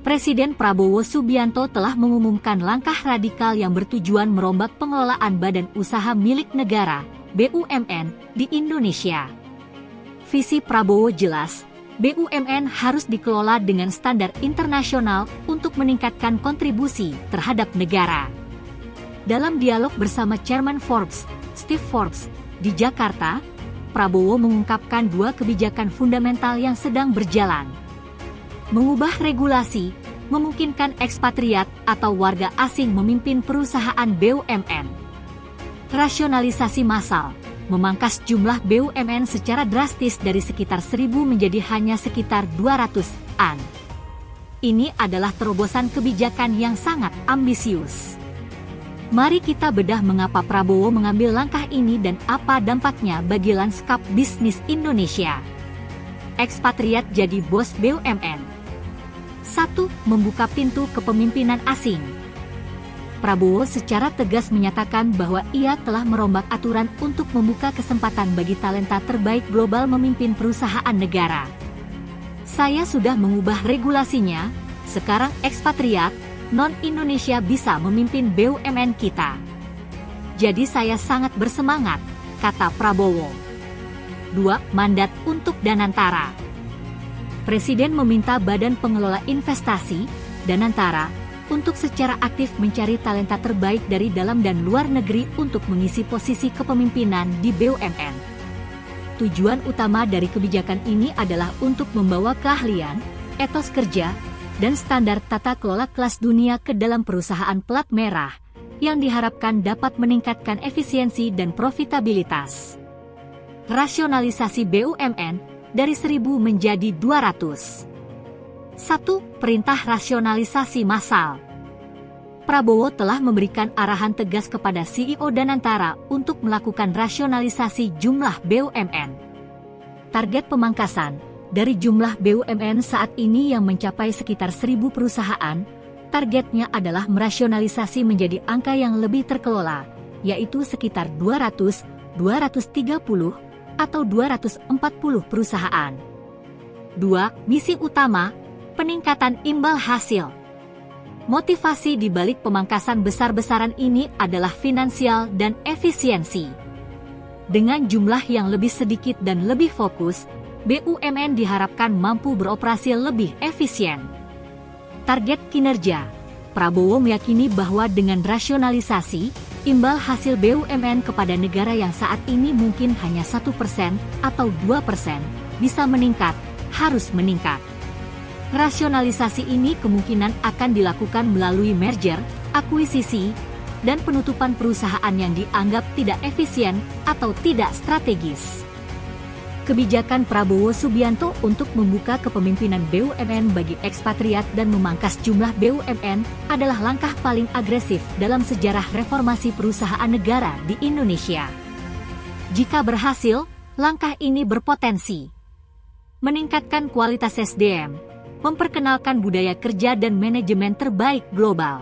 Presiden Prabowo Subianto telah mengumumkan langkah radikal yang bertujuan merombak pengelolaan badan usaha milik negara, BUMN, di Indonesia. Visi Prabowo jelas, BUMN harus dikelola dengan standar internasional untuk meningkatkan kontribusi terhadap negara. Dalam dialog bersama Chairman Forbes, Steve Forbes, di Jakarta, Prabowo mengungkapkan dua kebijakan fundamental yang sedang berjalan. Mengubah regulasi, memungkinkan ekspatriat atau warga asing memimpin perusahaan BUMN. Rasionalisasi massal, memangkas jumlah BUMN secara drastis dari sekitar 1.000 menjadi hanya sekitar 200-an. Ini adalah terobosan kebijakan yang sangat ambisius. Mari kita bedah mengapa Prabowo mengambil langkah ini dan apa dampaknya bagi lanskap bisnis Indonesia. Ekspatriat jadi bos BUMN. 1. Membuka pintu kepemimpinan asing. Prabowo secara tegas menyatakan bahwa ia telah merombak aturan untuk membuka kesempatan bagi talenta terbaik global memimpin perusahaan negara. Saya sudah mengubah regulasinya, sekarang ekspatriat, non-Indonesia bisa memimpin BUMN kita. Jadi saya sangat bersemangat, kata Prabowo. 2. Mandat untuk Danantara. Presiden meminta Badan Pengelola Investasi, Danantara, untuk secara aktif mencari talenta terbaik dari dalam dan luar negeri untuk mengisi posisi kepemimpinan di BUMN. Tujuan utama dari kebijakan ini adalah untuk membawa keahlian, etos kerja, dan standar tata kelola kelas dunia ke dalam perusahaan plat merah, yang diharapkan dapat meningkatkan efisiensi dan profitabilitas. Rasionalisasi BUMN dari 1.000 menjadi 200. 1. Perintah rasionalisasi massal. Prabowo telah memberikan arahan tegas kepada CEO Danantara untuk melakukan rasionalisasi jumlah BUMN. Target pemangkasan dari jumlah BUMN saat ini yang mencapai sekitar 1.000 perusahaan, targetnya adalah merasionalisasi menjadi angka yang lebih terkelola, yaitu sekitar 200, 230, atau 240 perusahaan. 2. Misi utama, peningkatan imbal hasil. Motivasi di balik pemangkasan besar-besaran ini adalah finansial dan efisiensi. Dengan jumlah yang lebih sedikit dan lebih fokus, BUMN diharapkan mampu beroperasi lebih efisien. Target kinerja. Prabowo meyakini bahwa dengan rasionalisasi, imbal hasil BUMN kepada negara yang saat ini mungkin hanya 1% atau 2%, bisa meningkat, harus meningkat. Rasionalisasi ini kemungkinan akan dilakukan melalui merger, akuisisi, dan penutupan perusahaan yang dianggap tidak efisien atau tidak strategis. Kebijakan Prabowo Subianto untuk membuka kepemimpinan BUMN bagi ekspatriat dan memangkas jumlah BUMN adalah langkah paling agresif dalam sejarah reformasi perusahaan negara di Indonesia. Jika berhasil, langkah ini berpotensi meningkatkan kualitas SDM, memperkenalkan budaya kerja dan manajemen terbaik global,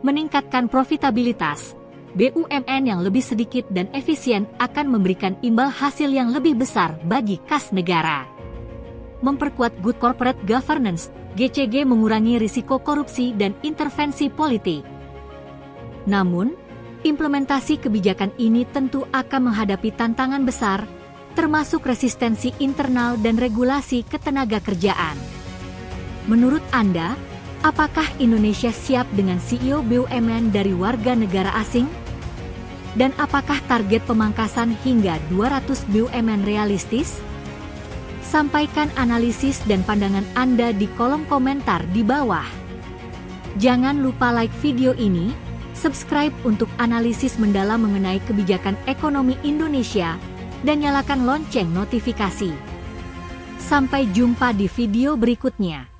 meningkatkan profitabilitas. BUMN yang lebih sedikit dan efisien akan memberikan imbal hasil yang lebih besar bagi kas negara. Memperkuat Good Corporate Governance, GCG mengurangi risiko korupsi dan intervensi politik. Namun, implementasi kebijakan ini tentu akan menghadapi tantangan besar, termasuk resistensi internal dan regulasi ketenagakerjaan. Menurut Anda, apakah Indonesia siap dengan CEO BUMN dari warga negara asing? Dan apakah target pemangkasan hingga 200 BUMN realistis? Sampaikan analisis dan pandangan Anda di kolom komentar di bawah. Jangan lupa like video ini, subscribe untuk analisis mendalam mengenai kebijakan ekonomi Indonesia, dan nyalakan lonceng notifikasi. Sampai jumpa di video berikutnya.